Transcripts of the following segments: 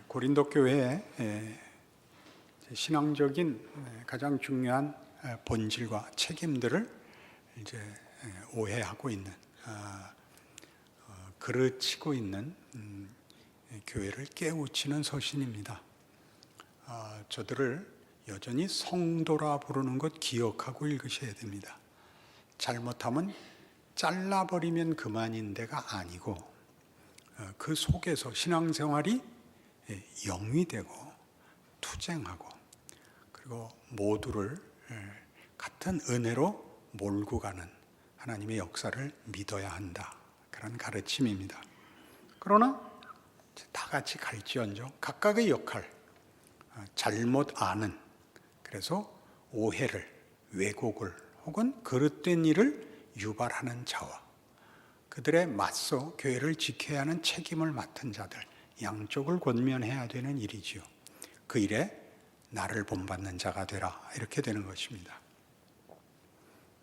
고린도 교회의 신앙적인 가장 중요한 본질과 책임들을 이제 오해하고 있는, 그르치고 있는 교회를 깨우치는 서신입니다. 저들을 여전히 성도라 부르는 것 기억하고 읽으셔야 됩니다. 잘못하면 잘라버리면 그만인 데가 아니고 그 속에서 신앙생활이 영위되고 투쟁하고 그리고 모두를 같은 은혜로 몰고 가는 하나님의 역사를 믿어야 한다. 그런 가르침입니다. 그러나 다 같이 갈지언정 각각의 역할, 잘못 아는, 그래서 오해를, 왜곡을 혹은 그릇된 일을 유발하는 자와 그들의 맞서 교회를 지켜야 하는 책임을 맡은 자들, 양쪽을 권면해야 되는 일이지요. 그 일에 나를 본받는 자가 되라, 이렇게 되는 것입니다.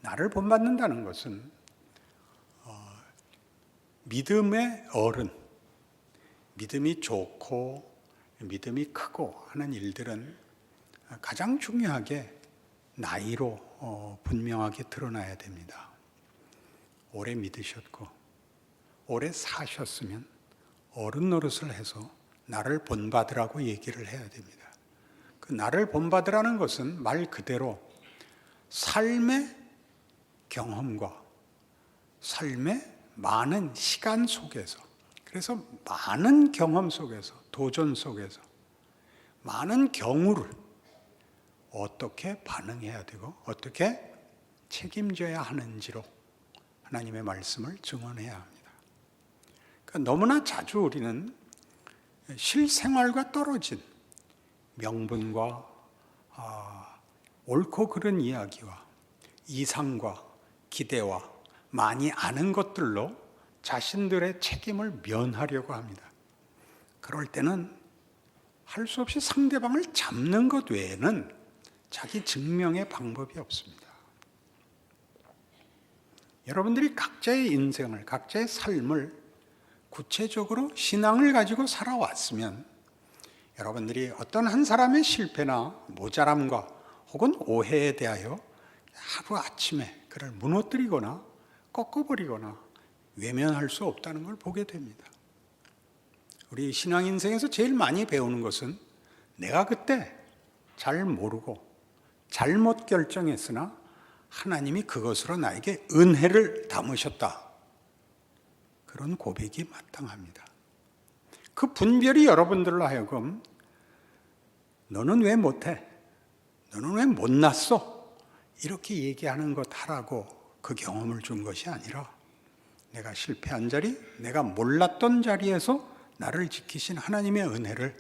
나를 본받는다는 것은 믿음의 어른, 믿음이 좋고 믿음이 크고 하는 일들은 가장 중요하게 나이로 분명하게 드러나야 됩니다. 오래 믿으셨고 오래 사셨으면 어른 노릇을 해서 나를 본받으라고 얘기를 해야 됩니다. 그 나를 본받으라는 것은 말 그대로 삶의 경험과 삶의 많은 시간 속에서, 그래서 많은 경험 속에서, 도전 속에서 많은 경우를 어떻게 반응해야 되고 어떻게 책임져야 하는지로 하나님의 말씀을 증언해야 합니다. 그러니까 너무나 자주 우리는 실생활과 떨어진 명분과 옳고 그른 이야기와 이상과 기대와 많이 아는 것들로 자신들의 책임을 면하려고 합니다. 그럴 때는 할 수 없이 상대방을 잡는 것 외에는 자기 증명의 방법이 없습니다. 여러분들이 각자의 인생을, 각자의 삶을 구체적으로 신앙을 가지고 살아왔으면 여러분들이 어떤 한 사람의 실패나 모자람과 혹은 오해에 대하여 하루아침에 그를 무너뜨리거나 꺾어버리거나 외면할 수 없다는 걸 보게 됩니다. 우리 신앙 인생에서 제일 많이 배우는 것은 내가 그때 잘 모르고 잘못 결정했으나 하나님이 그것으로 나에게 은혜를 담으셨다. 그런 고백이 마땅합니다. 그 분별이 여러분들로 하여금 너는 왜 못해? 너는 왜 못났어? 이렇게 얘기하는 것 하라고 그 경험을 준 것이 아니라 내가 실패한 자리, 내가 몰랐던 자리에서 나를 지키신 하나님의 은혜를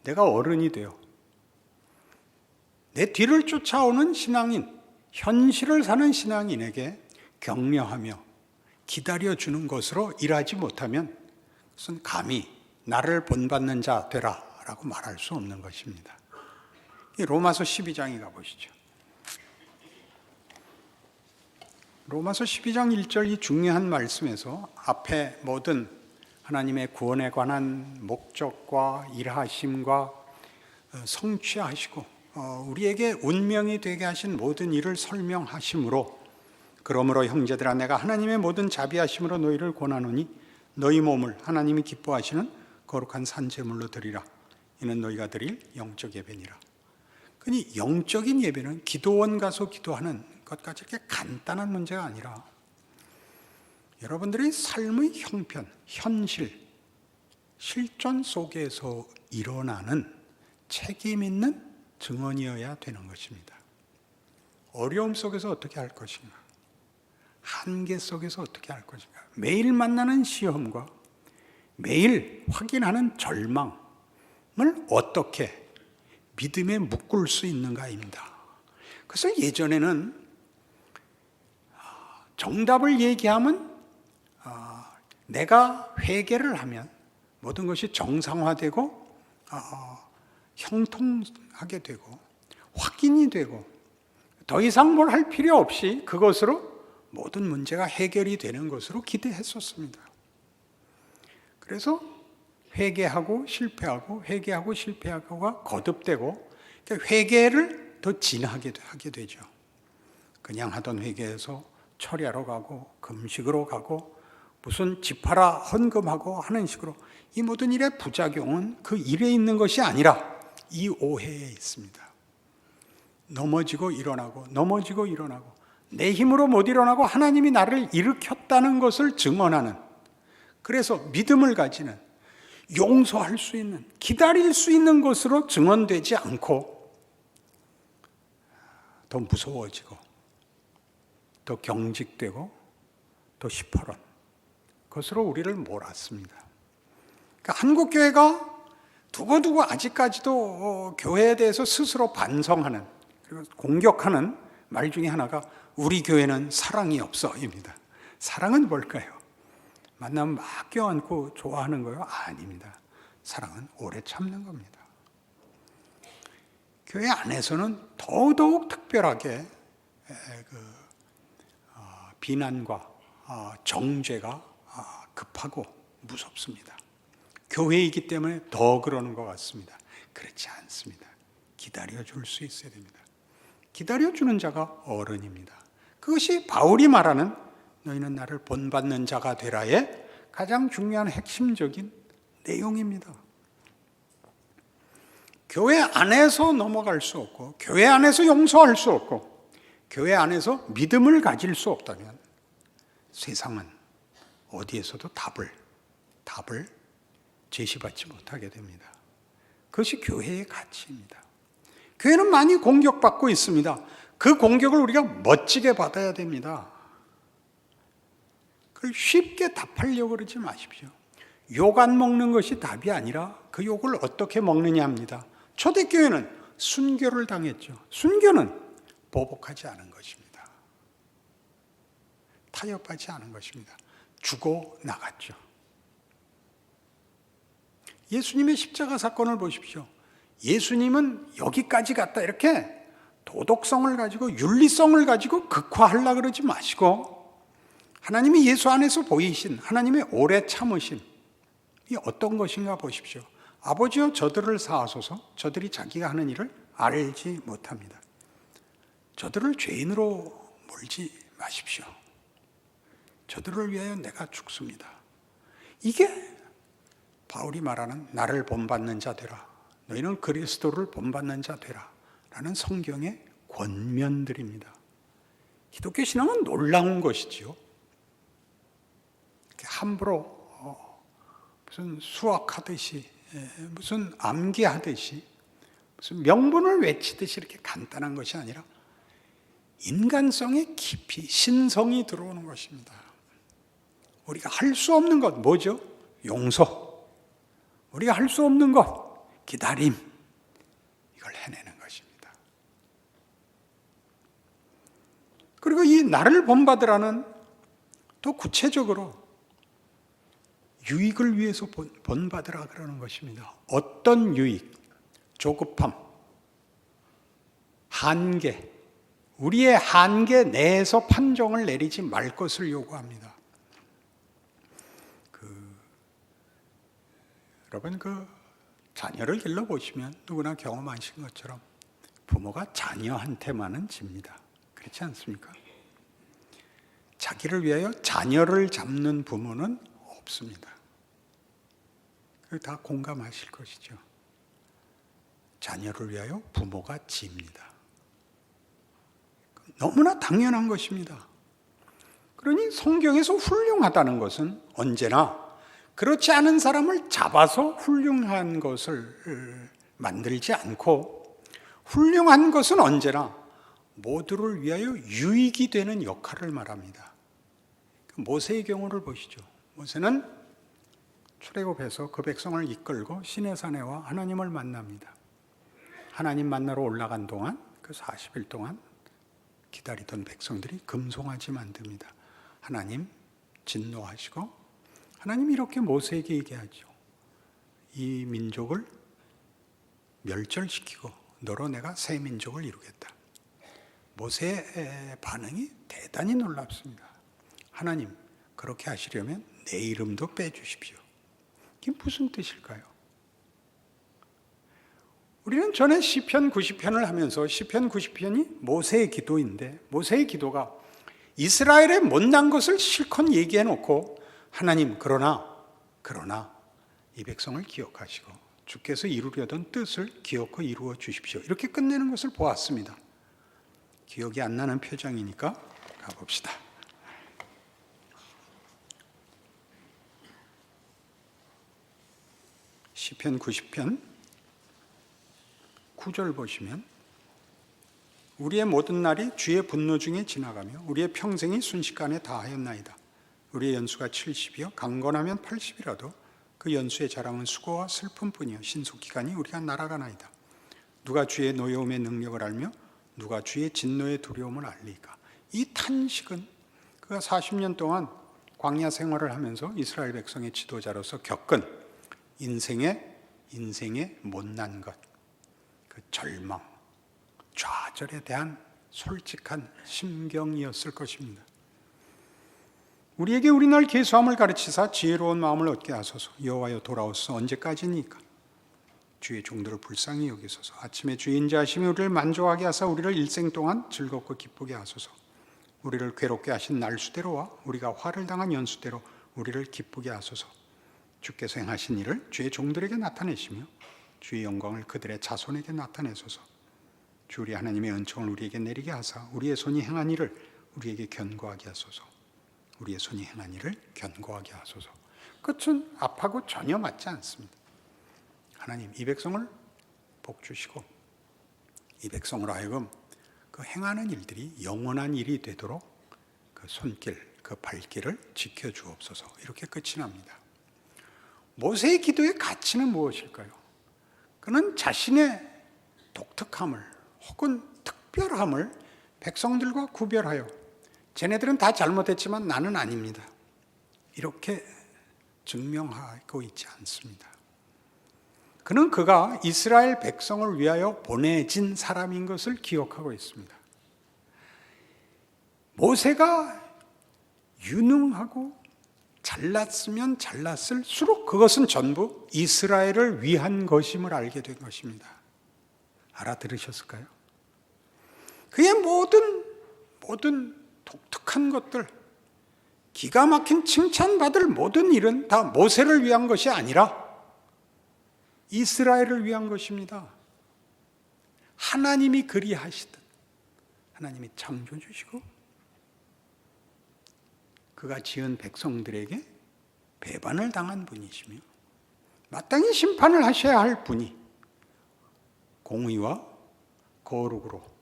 내가 어른이 되어 내 뒤를 쫓아오는 신앙인, 현실을 사는 신앙인에게 격려하며 기다려주는 것으로 일하지 못하면 그것은 감히 나를 본받는 자 되라 라고 말할 수 없는 것입니다. 로마서 12장에 가보시죠. 로마서 12장 1절 이 중요한 말씀에서 앞에 모든 하나님의 구원에 관한 목적과 일하심과 성취하시고 우리에게 운명이 되게 하신 모든 일을 설명하심으로 그러므로 형제들아 내가 하나님의 모든 자비하심으로 너희를 권하노니 너희 몸을 하나님이 기뻐하시는 거룩한 산제물로 드리라. 이는 너희가 드릴 영적 예배니라. 그러니 영적인 예배는 기도원 가서 기도하는 것까지 이렇게 간단한 문제가 아니라 여러분들의 삶의 형편, 현실, 실존 속에서 일어나는 책임 있는 증언이어야 되는 것입니다. 어려움 속에서 어떻게 할 것인가? 한계 속에서 어떻게 할 것인가? 매일 만나는 시험과 매일 확인하는 절망을 어떻게 믿음에 묶을 수 있는가입니다. 그래서 예전에는 정답을 얘기하면 내가 회개를 하면 모든 것이 정상화되고 형통하게 되고 확인이 되고 더 이상 뭘 할 필요 없이 그것으로 모든 문제가 해결이 되는 것으로 기대했었습니다. 그래서 회개하고 실패하고 회개하고 실패하고가 거듭되고, 그러니까 회개를 더 진하게 하게 되죠. 그냥 하던 회개에서 철야로 가고 금식으로 가고 무슨 집하라 헌금하고 하는 식으로, 이 모든 일의 부작용은 그 일에 있는 것이 아니라 이 오해에 있습니다. 넘어지고 일어나고 넘어지고 일어나고 내 힘으로 못 일어나고 하나님이 나를 일으켰다는 것을 증언하는, 그래서 믿음을 가지는, 용서할 수 있는, 기다릴 수 있는 것으로 증언되지 않고 더 무서워지고 더 경직되고 더 시퍼런 것으로 우리를 몰았습니다. 그러니까 한국 교회가 두고두고 아직까지도 교회에 대해서 스스로 반성하는, 그리고 공격하는 말 중에 하나가 우리 교회는 사랑이 없어입니다. 사랑은 뭘까요? 만나면 막 껴안고 좋아하는 거요? 아닙니다. 사랑은 오래 참는 겁니다. 교회 안에서는 더더욱 특별하게 비난과 정죄가 급하고 무섭습니다. 교회이기 때문에 더 그러는 것 같습니다. 그렇지 않습니다. 기다려줄 수 있어야 됩니다. 기다려주는 자가 어른입니다. 그것이 바울이 말하는 너희는 나를 본받는 자가 되라의 가장 중요한 핵심적인 내용입니다. 교회 안에서 넘어갈 수 없고, 교회 안에서 용서할 수 없고, 교회 안에서 믿음을 가질 수 없다면 세상은 어디에서도 답을 제시받지 못하게 됩니다. 그것이 교회의 가치입니다. 교회는 많이 공격받고 있습니다. 그 공격을 우리가 멋지게 받아야 됩니다. 그걸 쉽게 답하려고 그러지 마십시오. 욕 안 먹는 것이 답이 아니라 그 욕을 어떻게 먹느냐 합니다. 초대교회는 순교를 당했죠. 순교는 보복하지 않은 것입니다. 타협하지 않은 것입니다. 죽어 나갔죠. 예수님의 십자가 사건을 보십시오. 예수님은 여기까지 갔다 이렇게 도덕성을 가지고 윤리성을 가지고 극화하려고 그러지 마시고, 하나님이 예수 안에서 보이신 하나님의 오래 참으심, 이 어떤 것인가 보십시오. 아버지여 저들을 사하소서, 저들이 자기가 하는 일을 알지 못합니다. 저들을 죄인으로 몰지 마십시오. 저들을 위하여 내가 죽습니다. 이게 바울이 말하는 나를 본받는 자 되라, 너희는 그리스도를 본받는 자 되라 라는 성경의 권면들입니다. 기독교 신앙은 놀라운 것이지요. 함부로 무슨 수학하듯이, 무슨 암기하듯이, 무슨 명분을 외치듯이 이렇게 간단한 것이 아니라 인간성의 깊이 신성이 들어오는 것입니다. 우리가 할 수 없는 것 뭐죠? 용서. 우리가 할 수 없는 것 기다림. 이걸 해내는 것입니다. 그리고 이 나를 본받으라는, 또 구체적으로 유익을 위해서 본받으라 그러는 것입니다. 어떤 유익? 조급함, 한계, 우리의 한계 내에서 판정을 내리지 말 것을 요구합니다. 여러분 자녀를 길러보시면 누구나 경험하신 것처럼 부모가 자녀한테만은 집니다. 그렇지 않습니까? 자기를 위하여 자녀를 잡는 부모는 없습니다. 다 공감하실 것이죠. 자녀를 위하여 부모가 집니다. 너무나 당연한 것입니다. 그러니 성경에서 훌륭하다는 것은 언제나 그렇지 않은 사람을 잡아서 훌륭한 것을 만들지 않고, 훌륭한 것은 언제나 모두를 위하여 유익이 되는 역할을 말합니다. 모세의 경우를 보시죠. 모세는 출애굽해서 그 백성을 이끌고 시내산에 와 하나님을 만납니다. 하나님 만나러 올라간 동안, 그 40일 동안 기다리던 백성들이 금송아지 만듭니다. 하나님 진노하시고, 하나님이 이렇게 모세에게 얘기하죠. 이 민족을 멸절시키고 너로 내가 새 민족을 이루겠다. 모세의 반응이 대단히 놀랍습니다. 하나님, 그렇게 하시려면 내 이름도 빼주십시오. 이게 무슨 뜻일까요? 우리는 전에 시편 90편을 하면서 시편 90편이 모세의 기도인데 모세의 기도가 이스라엘의 못난 것을 실컷 얘기해 놓고 하나님 그러나 이 백성을 기억하시고 주께서 이루려던 뜻을 기억하고 이루어 주십시오. 이렇게 끝내는 것을 보았습니다. 기억이 안 나는 표정이니까 가봅시다. 시편 90편 9절 보시면 우리의 모든 날이 주의 분노 중에 지나가며 우리의 평생이 순식간에 다하였나이다. 우리의 연수가 70이요 강건하면 80이라도 그 연수의 자랑은 수고와 슬픔뿐이요 신속기간이 우리가 날아가나이다. 누가 주의 노여움의 능력을 알며 누가 주의 진노의 두려움을 알리까. 이 탄식은 그가 40년 동안 광야 생활을 하면서 이스라엘 백성의 지도자로서 겪은 인생의 못난 것, 그 절망, 좌절에 대한 솔직한 심경이었을 것입니다. 우리에게 우리날 계수함을 가르치사 지혜로운 마음을 얻게 하소서. 여호와여 돌아오소서. 언제까지니까 주의 종들을 불쌍히 여기소서. 아침에 주의 인자하심이 우리를 만족하게 하사 우리를 일생 동안 즐겁고 기쁘게 하소서. 우리를 괴롭게 하신 날수대로와 우리가 화를 당한 연수대로 우리를 기쁘게 하소서. 주께서 행하신 일을 주의 종들에게 나타내시며 주의 영광을 그들의 자손에게 나타내소서. 주 우리 하나님의 은총을 우리에게 내리게 하사 우리의 손이 행한 일을 우리에게 견고하게 하소서. 우리의 손이 행한 일을 견고하게 하소서. 끝은 앞하고 전혀 맞지 않습니다. 하나님 이 백성을 복 주시고 이 백성으로 하여금 그 행하는 일들이 영원한 일이 되도록 그 손길, 그 발길을 지켜주옵소서. 이렇게 끝이 납니다. 모세의 기도의 가치는 무엇일까요? 그는 자신의 독특함을 혹은 특별함을 백성들과 구별하여 쟤네들은 다 잘못했지만 나는 아닙니다. 이렇게 증명하고 있지 않습니다. 그는 그가 이스라엘 백성을 위하여 보내진 사람인 것을 기억하고 있습니다. 모세가 유능하고 잘났으면 잘났을수록 그것은 전부 이스라엘을 위한 것임을 알게 된 것입니다. 알아들으셨을까요? 그의 모든 독특한 것들, 기가 막힌 칭찬받을 모든 일은 다 모세를 위한 것이 아니라 이스라엘을 위한 것입니다. 하나님이 그리하시듯 하나님이 창조주시고 그가 지은 백성들에게 배반을 당한 분이시며 마땅히 심판을 하셔야 할 분이 공의와 거룩으로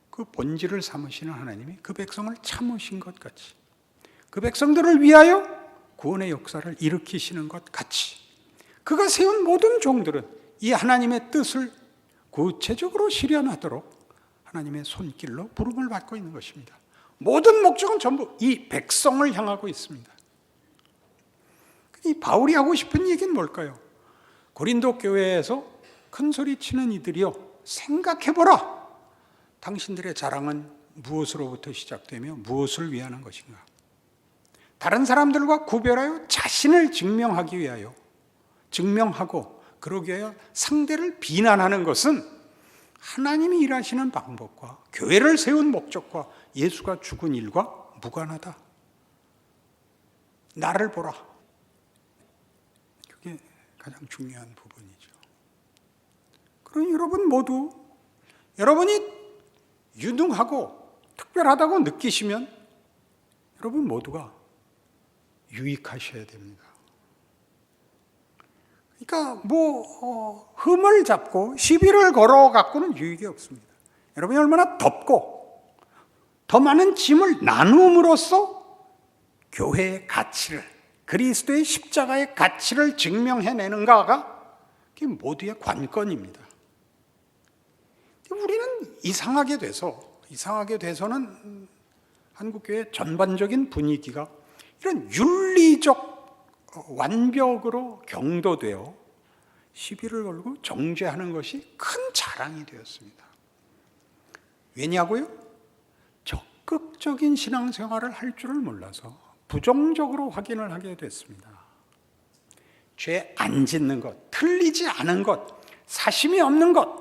그 본질을 삼으시는 하나님이 그 백성을 참으신 것 같이 그 백성들을 위하여 구원의 역사를 일으키시는 것 같이 그가 세운 모든 종들은 이 하나님의 뜻을 구체적으로 실현하도록 하나님의 손길로 부름을 받고 있는 것입니다. 모든 목적은 전부 이 백성을 향하고 있습니다. 이 바울이 하고 싶은 얘기는 뭘까요? 고린도 교회에서 큰 소리 치는 이들이여 생각해보라. 당신들의 자랑은 무엇으로부터 시작되며 무엇을 위하는 것인가? 다른 사람들과 구별하여 자신을 증명하기 위하여 증명하고 그러기 위하여 상대를 비난하는 것은 하나님이 일하시는 방법과 교회를 세운 목적과 예수가 죽은 일과 무관하다. 나를 보라. 그게 가장 중요한 부분이죠. 그럼 여러분 모두 여러분이 유능하고 특별하다고 느끼시면 여러분 모두가 유익하셔야 됩니다. 그러니까 흠을 잡고 시비를 걸어 갖고는 유익이 없습니다. 여러분이 얼마나 덥고 더 많은 짐을 나눔으로써 교회의 가치를 그리스도의 십자가의 가치를 증명해내는가가 그게 모두의 관건입니다. 우리는 이상하게 돼서는 한국교회 전반적인 분위기가 이런 윤리적 완벽으로 경도되어 시비를 걸고 정죄하는 것이 큰 자랑이 되었습니다. 왜냐고요? 적극적인 신앙생활을 할 줄을 몰라서 부정적으로 확인을 하게 됐습니다. 죄 안 짓는 것, 틀리지 않은 것, 사심이 없는 것,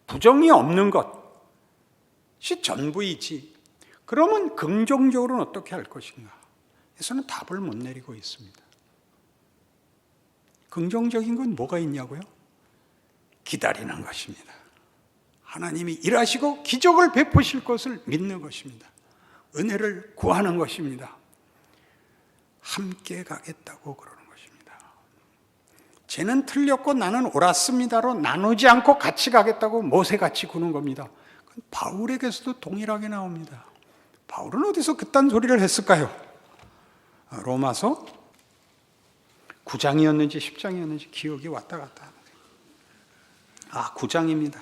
부정이 없는 것이 전부이지. 그러면 긍정적으로는 어떻게 할 것인가? 에서는 답을 못 내리고 있습니다. 긍정적인 건 뭐가 있냐고요? 기다리는 것입니다. 하나님이 일하시고 기적을 베푸실 것을 믿는 것입니다. 은혜를 구하는 것입니다. 함께 가겠다고 그러는 것입니다. 쟤는 틀렸고 나는 옳았습니다로 나누지 않고 같이 가겠다고 모세같이 구는 겁니다. 바울에게서도 동일하게 나옵니다. 바울은 어디서 그딴 소리를 했을까요? 로마서 9장이었는지 10장이었는지 기억이 왔다 갔다 합니다. 9장입니다.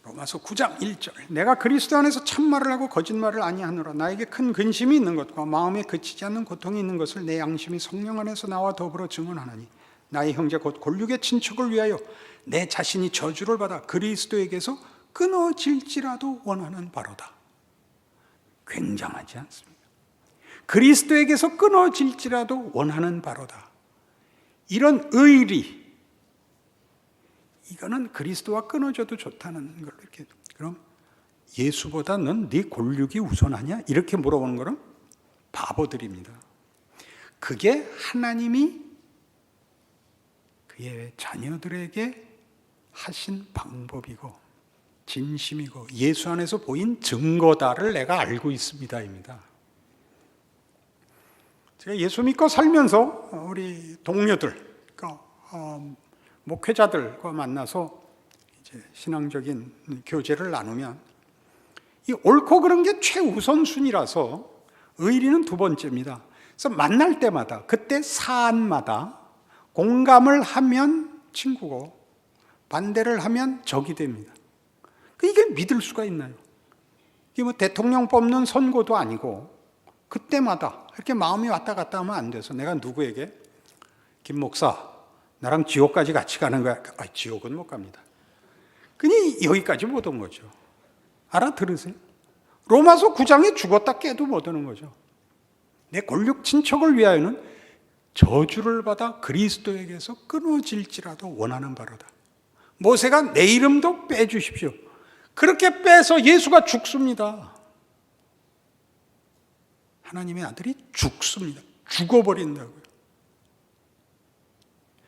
로마서 9장 1절. 내가 그리스도 안에서 참말을 하고 거짓말을 아니하노라. 나에게 큰 근심이 있는 것과 마음에 그치지 않는 고통이 있는 것을 내 양심이 성령 안에서 나와 더불어 증언하나니 나의 형제 곧 골육의 친척을 위하여 내 자신이 저주를 받아 그리스도에게서 끊어질지라도 원하는 바로다. 굉장하지 않습니까? 그리스도에게서 끊어질지라도 원하는 바로다. 이런 의리, 이거는 그리스도와 끊어져도 좋다는 걸로 이렇게. 그럼 예수보다 넌 네 골육이 우선하냐? 이렇게 물어보는 거는 바보들입니다. 그게 하나님이 그의 자녀들에게 하신 방법이고 진심이고 예수 안에서 보인 증거다를 내가 알고 있습니다입니다. 제가 예수 믿고 살면서 우리 동료들, 목회자들과 만나서 이제 신앙적인 교제를 나누면 이 옳고 그른 게 최우선순위라서 의리는 두 번째입니다. 그래서 만날 때마다 그때 사안마다 공감을 하면 친구고 반대를 하면 적이 됩니다. 이게 믿을 수가 있나요? 이게 뭐 대통령 뽑는 선거도 아니고 그때마다 이렇게 마음이 왔다 갔다 하면 안 돼서 내가 누구에게 김 목사 나랑 지옥까지 같이 가는 거야. 지옥은 못 갑니다. 그니 여기까지 못 온 거죠. 알아들으세요? 로마서 9장에 죽었다 깨도 못 오는 거죠. 내 골육 친척을 위하여는 저주를 받아 그리스도에게서 끊어질지라도 원하는 바로다. 모세가 내 이름도 빼주십시오. 그렇게 빼서 예수가 죽습니다. 하나님의 아들이 죽습니다. 죽어버린다고요.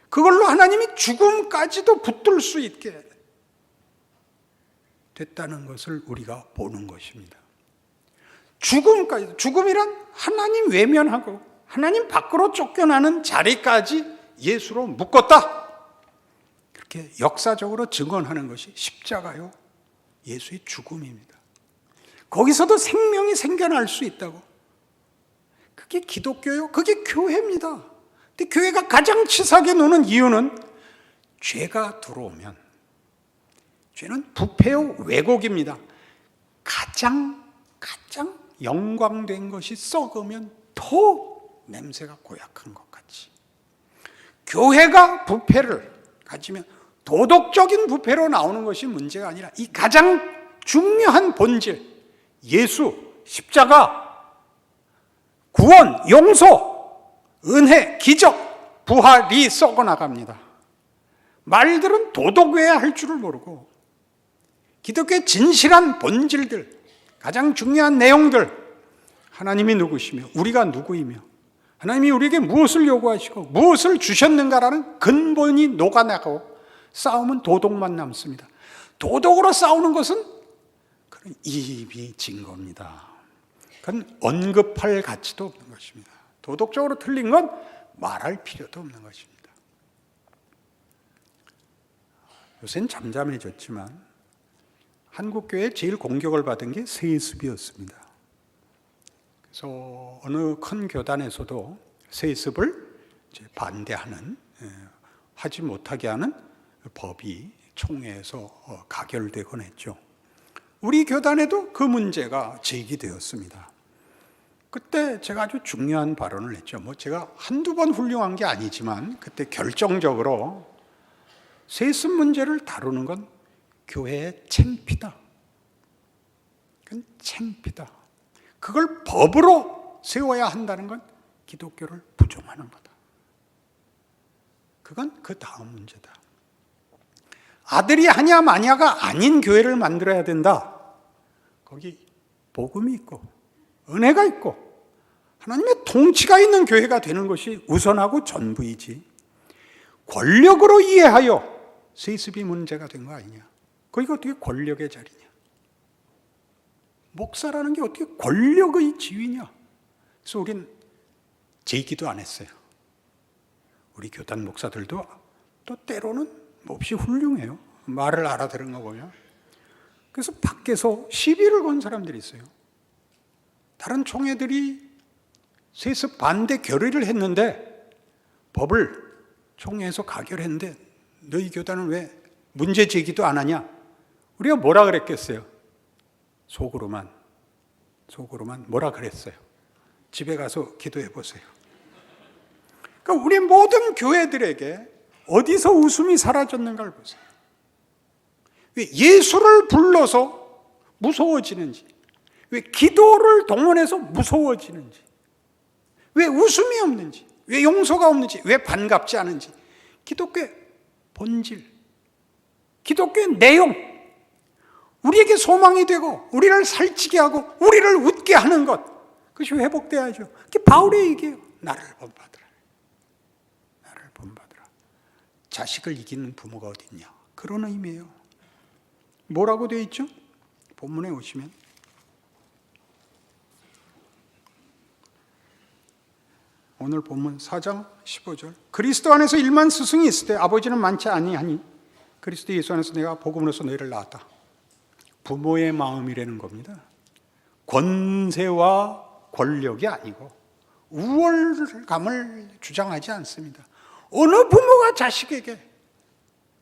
그걸로 하나님이 죽음까지도 붙들 수 있게 됐다는 것을 우리가 보는 것입니다. 죽음까지, 죽음이란 하나님 외면하고 하나님 밖으로 쫓겨나는 자리까지 예수로 묶었다. 그렇게 역사적으로 증언하는 것이 십자가요, 예수의 죽음입니다. 거기서도 생명이 생겨날 수 있다고. 그게 기독교요, 그게 교회입니다. 근데 교회가 가장 치사하게 노는 이유는 죄가 들어오면, 죄는 부패요 왜곡입니다. 가장 영광된 것이 썩으면 더 냄새가 고약한 것 같이, 교회가 부패를 가지면 도덕적인 부패로 나오는 것이 문제가 아니라 이 가장 중요한 본질, 예수, 십자가, 구원, 용서, 은혜, 기적, 부활이 썩어나갑니다. 말들은 도덕 외에 할 줄을 모르고 기독교의 진실한 본질들, 가장 중요한 내용들, 하나님이 누구시며 우리가 누구이며 하나님이 우리에게 무엇을 요구하시고 무엇을 주셨는가라는 근본이 녹아나고 싸움은 도덕만 남습니다. 도덕으로 싸우는 것은 그런 이입이 진 겁니다. 그건 언급할 가치도 없는 것입니다. 도덕적으로 틀린 건 말할 필요도 없는 것입니다. 요새는 잠잠해졌지만 한국교회에 제일 공격을 받은 게 세습이었습니다. 그래서 어느 큰 교단에서도 세습을 반대하는, 하지 못하게 하는 법이 총회에서 가결되곤 했죠. 우리 교단에도 그 문제가 제기되었습니다. 그때 제가 아주 중요한 발언을 했죠. 제가 한두 번 훌륭한 게 아니지만 그때 결정적으로 세습 문제를 다루는 건 교회의 창피다. 그건 창피다. 그걸 법으로 세워야 한다는 건 기독교를 부정하는 거다. 그건 그 다음 문제다. 아들이 하냐 마냐가 아닌 교회를 만들어야 된다. 거기 복음이 있고 은혜가 있고 하나님의 통치가 있는 교회가 되는 것이 우선하고 전부이지, 권력으로 이해하여 세습이 문제가 된 거 아니냐. 거기가 어떻게 권력의 자리냐. 목사라는 게 어떻게 권력의 지위냐. 그래서 우린 제기도 안 했어요. 우리 교단 목사들도 또 때로는 몹시 훌륭해요. 말을 알아들은 거 보면. 그래서 밖에서 시비를 건 사람들이 있어요. 다른 총회들이 세습 반대 결의를 했는데 법을 총회에서 가결했는데 너희 교단은 왜 문제 제기도 안 하냐? 우리가 뭐라 그랬겠어요? 속으로만 뭐라 그랬어요? 집에 가서 기도해 보세요. 그러니까 우리 모든 교회들에게 어디서 웃음이 사라졌는가를 보세요. 왜 예수를 불러서 무서워지는지, 왜 기도를 동원해서 무서워지는지, 왜 웃음이 없는지, 왜 용서가 없는지, 왜 반갑지 않은지, 기독교의 본질, 기독교의 내용, 우리에게 소망이 되고 우리를 살찌게 하고 우리를 웃게 하는 것, 그것이 회복돼야죠. 그게 바울의 얘기예요. 나를 본받으라. 나를 본받으라. 자식을 이기는 부모가 어디 있냐. 그런 의미예요. 뭐라고 되어 있죠? 본문에 오시면 오늘 본문 4장 15절, 그리스도 안에서 1만 스승이 있을 때 아버지는 많지 아니하니 그리스도 예수 안에서 내가 복음으로써 너희를 낳았다. 부모의 마음이라는 겁니다. 권세와 권력이 아니고 우월감을 주장하지 않습니다. 어느 부모가 자식에게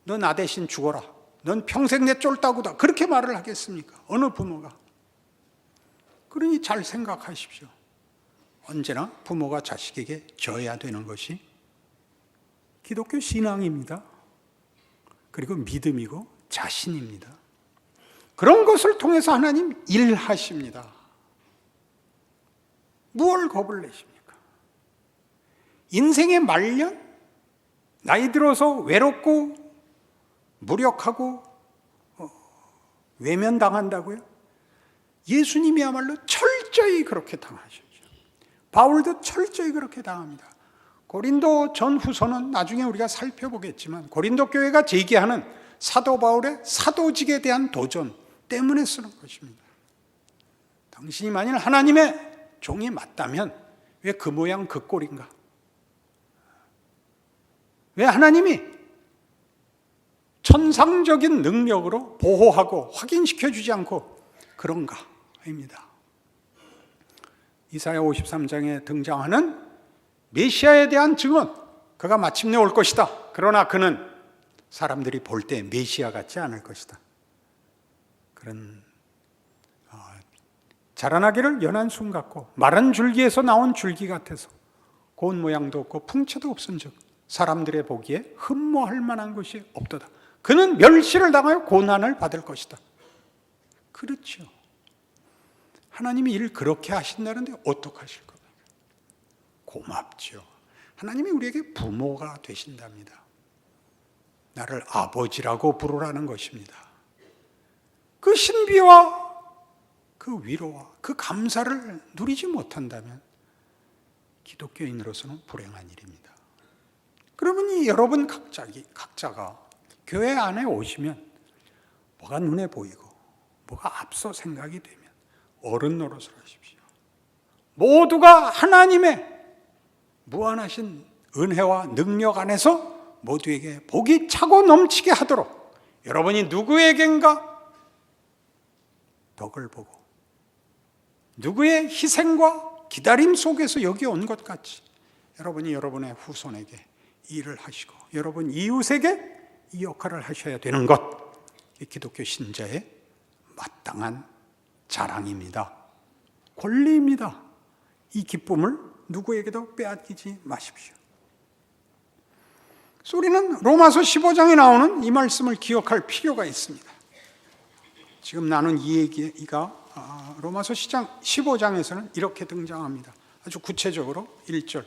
너 나 대신 죽어라, 넌 평생 내 쫄따구다, 그렇게 말을 하겠습니까? 어느 부모가. 그러니 잘 생각하십시오. 언제나 부모가 자식에게 져야 되는 것이 기독교 신앙입니다. 그리고 믿음이고 자신입니다. 그런 것을 통해서 하나님 일하십니다. 무엇을 겁을 내십니까? 인생의 말년, 나이 들어서 외롭고 무력하고 외면당한다고요? 예수님이야말로 철저히 그렇게 당하셨죠. 바울도 철저히 그렇게 당합니다. 고린도 전후서는 나중에 우리가 살펴보겠지만 고린도 교회가 제기하는 사도 바울의 사도직에 대한 도전 때문에 쓰는 것입니다. 당신이 만일 하나님의 종이 맞다면 왜 그 모양 그 꼴인가? 왜 하나님이 천상적인 능력으로 보호하고 확인시켜주지 않고 그런가? 입니다. 이사야 53장에 등장하는 메시아에 대한 증언, 그가 마침내 올 것이다. 그러나 그는 사람들이 볼 때 메시아 같지 않을 것이다. 그런 자라나기를 연한 순 같고 마른 줄기에서 나온 줄기 같아서 고운 모양도 없고 풍채도 없은즉 사람들의 보기에 흠모할 만한 것이 없도다. 그는 멸시를 당하여 고난을 받을 것이다. 그렇죠. 하나님이 일을 그렇게 하신다는데 어떡하실 겁니까? 고맙죠. 하나님이 우리에게 부모가 되신답니다. 나를 아버지라고 부르라는 것입니다. 그 신비와 그 위로와 그 감사를 누리지 못한다면 기독교인으로서는 불행한 일입니다. 그러면 여러분 각자가 교회 안에 오시면 뭐가 눈에 보이고 뭐가 앞서 생각이 되면 어른 노릇을 하십시오. 모두가 하나님의 무한하신 은혜와 능력 안에서 모두에게 복이 차고 넘치게 하도록 여러분이 누구에겐가 덕을 보고 누구의 희생과 기다림 속에서 여기 온 것 같이 여러분이 여러분의 후손에게 일을 하시고 여러분 이웃에게 이 역할을 하셔야 되는 것, 기독교 신자의 마땅한 자랑입니다. 권리입니다. 이 기쁨을 누구에게도 빼앗기지 마십시오. 그래서 우리는 로마서 15장에 나오는 이 말씀을 기억할 필요가 있습니다. 지금 나눈 이 얘기가 로마서 15장에서는 이렇게 등장합니다. 아주 구체적으로 1절.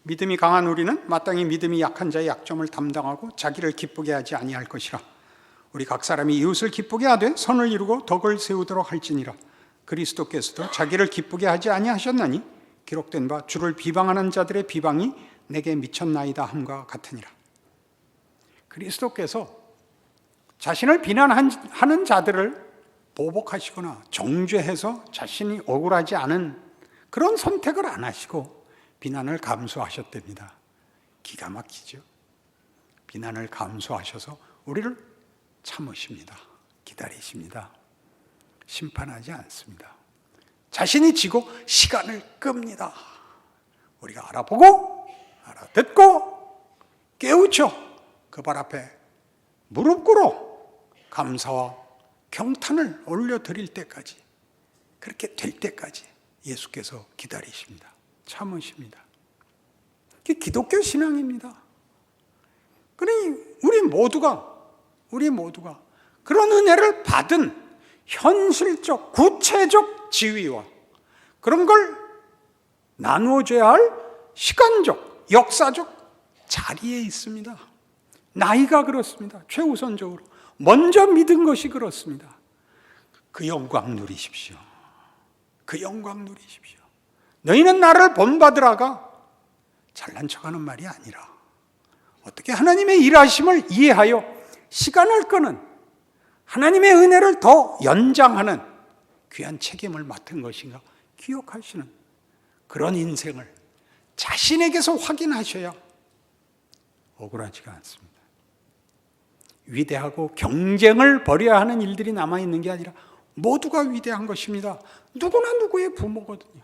믿음이 강한 우리는 마땅히 믿음이 약한 자의 약점을 담당하고 자기를 기쁘게 하지 아니할 것이라. 우리 각 사람이 이웃을 기쁘게 하되 선을 이루고 덕을 세우도록 할지니라. 그리스도께서도 자기를 기쁘게 하지 아니하셨나니 기록된 바 주를 비방하는 자들의 비방이 내게 미쳤나이다 함과 같으니라. 그리스도께서 자신을 비난하는 자들을 보복하시거나 정죄해서 자신이 억울하지 않은 그런 선택을 안 하시고 비난을 감수하셨답니다. 기가 막히죠. 비난을 감수하셔서 우리를 참으십니다. 기다리십니다. 심판하지 않습니다. 자신이 지고 시간을 끕니다. 우리가 알아보고 알아듣고 깨우쳐 그 발 앞에 무릎 꿇어 감사와 경탄을 올려드릴 때까지, 그렇게 될 때까지 예수께서 기다리십니다. 참으십니다. 이게 기독교 신앙입니다. 그러니 우리 모두가 그런 은혜를 받은 현실적, 구체적 지위와 그런 걸 나누어줘야 할 시간적, 역사적 자리에 있습니다. 나이가 그렇습니다. 최우선적으로 먼저 믿은 것이 그렇습니다. 그 영광 누리십시오. 그 영광 누리십시오. 너희는 나를 본받으라가 잘난 척하는 말이 아니라 어떻게 하나님의 일하심을 이해하여 시간을 끄는, 하나님의 은혜를 더 연장하는 귀한 책임을 맡은 것인가 기억하시는 그런 인생을 자신에게서 확인하셔야 억울하지가 않습니다. 위대하고 경쟁을 벌여야 하는 일들이 남아있는 게 아니라 모두가 위대한 것입니다. 누구나 누구의 부모거든요.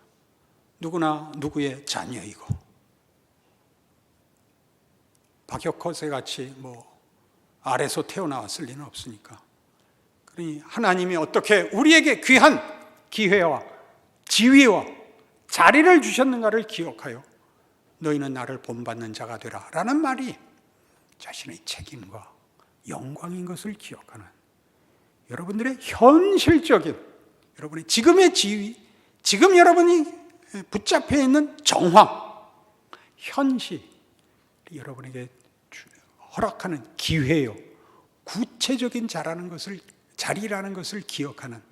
누구나 누구의 자녀이고. 박혁허세 같이 아래서 태어나왔을 리는 없으니까. 그러니 하나님이 어떻게 우리에게 귀한 기회와 지위와 자리를 주셨는가를 기억하여 너희는 나를 본받는 자가 되라 라는 말이 자신의 책임과 영광인 것을 기억하는 여러분들의 현실적인, 여러분의 지금의 지위, 지금 여러분이 붙잡혀 있는 정황, 현실이 여러분에게 허락하는 기회요, 구체적인 자리라는 것을 기억하는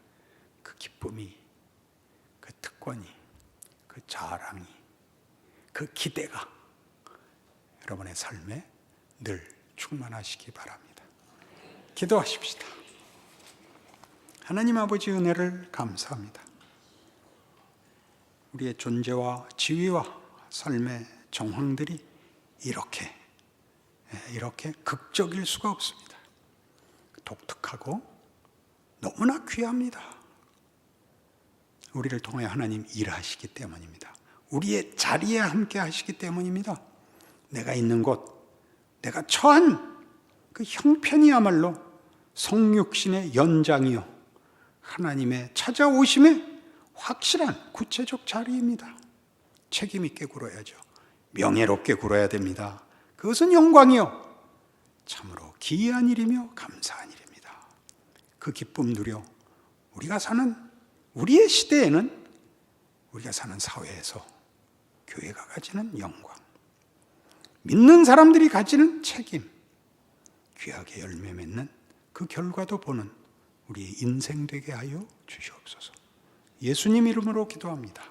그 기쁨이, 그 특권이, 그 자랑이, 그 기대가 여러분의 삶에 늘 충만하시기 바랍니다. 기도하십시다. 하나님 아버지 은혜를 감사합니다. 우리의 존재와 지위와 삶의 정황들이 이렇게 극적일 수가 없습니다. 독특하고 너무나 귀합니다. 우리를 통해 하나님 일하시기 때문입니다. 우리의 자리에 함께 하시기 때문입니다. 내가 있는 곳, 내가 처한 그 형편이야말로 성육신의 연장이요 하나님의 찾아오심의 확실한 구체적 자리입니다. 책임 있게 굴어야죠. 명예롭게 굴어야 됩니다. 그것은 영광이요 참으로 기이한 일이며 감사한 일입니다. 그 기쁨 누려 우리가 사는 우리의 시대에는, 우리가 사는 사회에서 교회가 가지는 영광, 믿는 사람들이 가지는 책임, 귀하게 열매 맺는 그 결과도 보는 우리의 인생 되게 하여 주시옵소서. 예수님 이름으로 기도합니다.